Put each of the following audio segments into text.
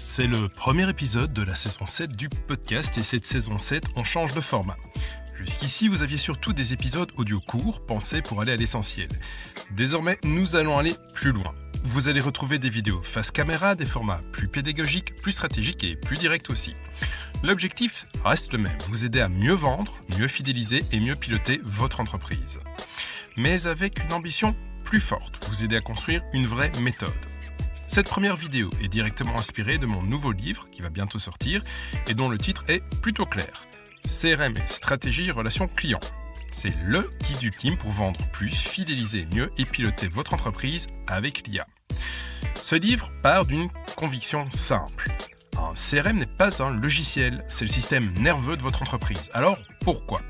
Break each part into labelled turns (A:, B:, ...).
A: C'est le premier épisode de la saison 7 du podcast et cette saison 7, on change de format. Jusqu'ici, vous aviez surtout des épisodes audio courts, pensés pour aller à l'essentiel. Désormais, nous allons aller plus loin. Vous allez retrouver des vidéos face caméra, des formats plus pédagogiques, plus stratégiques et plus directs aussi. L'objectif reste le même, vous aider à mieux vendre, mieux fidéliser et mieux piloter votre entreprise. Mais avec une ambition plus forte, vous aider à construire une vraie méthode. Cette première vidéo est directement inspirée de mon nouveau livre qui va bientôt sortir et dont le titre est plutôt clair. CRM et stratégie relation client. C'est le guide ultime pour vendre plus, fidéliser mieux et piloter votre entreprise avec l'IA. Ce livre part d'une conviction simple. Un CRM n'est pas un logiciel, c'est le système nerveux de votre entreprise. Alors pourquoi ?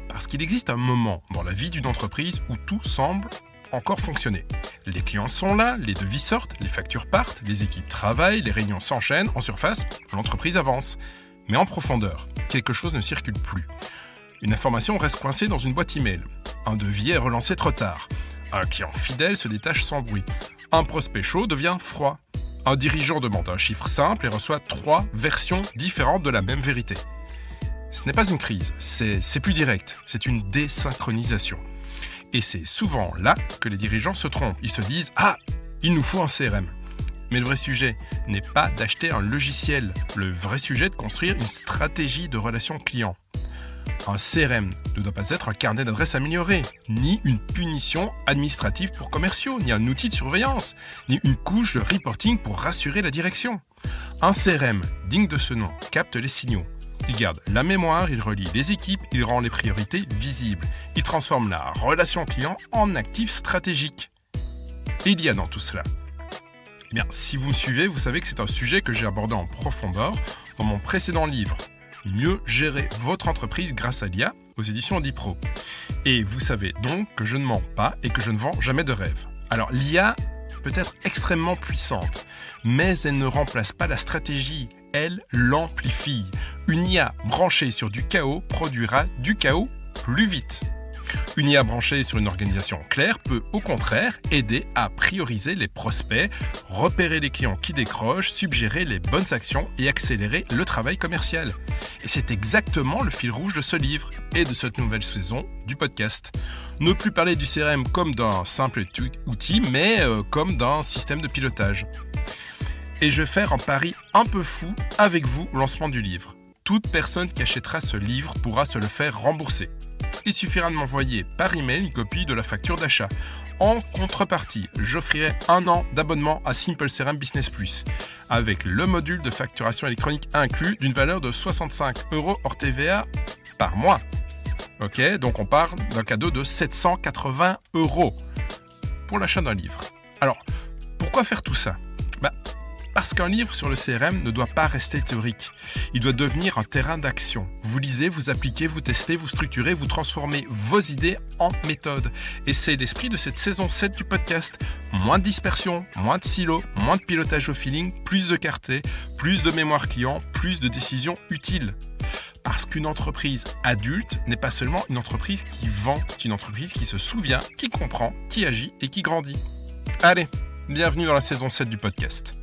A: Parce qu'il existe un moment dans la vie d'une entreprise où tout semble encore fonctionner. Les clients sont là, les devis sortent, les factures partent, les équipes travaillent, les réunions s'enchaînent, en surface, l'entreprise avance. Mais en profondeur, quelque chose ne circule plus. Une information reste coincée dans une boîte email. Un devis est relancé trop tard. Un client fidèle se détache sans bruit. Un prospect chaud devient froid. Un dirigeant demande un chiffre simple et reçoit 3 versions différentes de la même vérité. Ce n'est pas une crise, c'est plus direct, c'est une désynchronisation. Et c'est souvent là que les dirigeants se trompent. Ils se disent « Ah, il nous faut un CRM ». Mais le vrai sujet n'est pas d'acheter un logiciel. Le vrai sujet est de construire une stratégie de relation client. Un CRM ne doit pas être un carnet d'adresses amélioré, ni une punition administrative pour commerciaux, ni un outil de surveillance, ni une couche de reporting pour rassurer la direction. Un CRM digne de ce nom capte les signaux. Il garde la mémoire, il relie les équipes, il rend les priorités visibles. Il transforme la relation client en actif stratégique. Et il y a dans tout cela. Eh bien, si vous me suivez, vous savez que c'est un sujet que j'ai abordé en profondeur dans mon précédent livre. Mieux gérer votre entreprise grâce à l'IA aux éditions Dipro. Et vous savez donc que je ne mens pas et que je ne vends jamais de rêve. Alors l'IA peut être extrêmement puissante, mais elle ne remplace pas la stratégie. Elle l'amplifie. Une IA branchée sur du chaos produira du chaos plus vite. Une IA branchée sur une organisation claire peut au contraire aider à prioriser les prospects, repérer les clients qui décrochent, suggérer les bonnes actions et accélérer le travail commercial. Et c'est exactement le fil rouge de ce livre et de cette nouvelle saison du podcast. Ne plus parler du CRM comme d'un simple outil, mais comme d'un système de pilotage. Et je vais faire un pari un peu fou avec vous au lancement du livre. Toute personne qui achètera ce livre pourra se le faire rembourser. Il suffira de m'envoyer par email une copie de la facture d'achat. En contrepartie, j'offrirai 1 an d'abonnement à Simple CRM Business Plus, avec le module de facturation électronique inclus d'une valeur de 65 € hors TVA par mois. Ok, donc on parle d'un cadeau de 780 € pour l'achat d'un livre. Alors, pourquoi faire tout ça ? Parce qu'un livre sur le CRM ne doit pas rester théorique. Il doit devenir un terrain d'action. Vous lisez, vous appliquez, vous testez, vous structurez, vous transformez vos idées en méthode. Et c'est l'esprit de cette saison 7 du podcast. Moins de dispersion, moins de silos, moins de pilotage au feeling, plus de clarté, plus de mémoire client, plus de décisions utiles. Parce qu'une entreprise adulte n'est pas seulement une entreprise qui vend, c'est une entreprise qui se souvient, qui comprend, qui agit et qui grandit. Allez, bienvenue dans la saison 7 du podcast.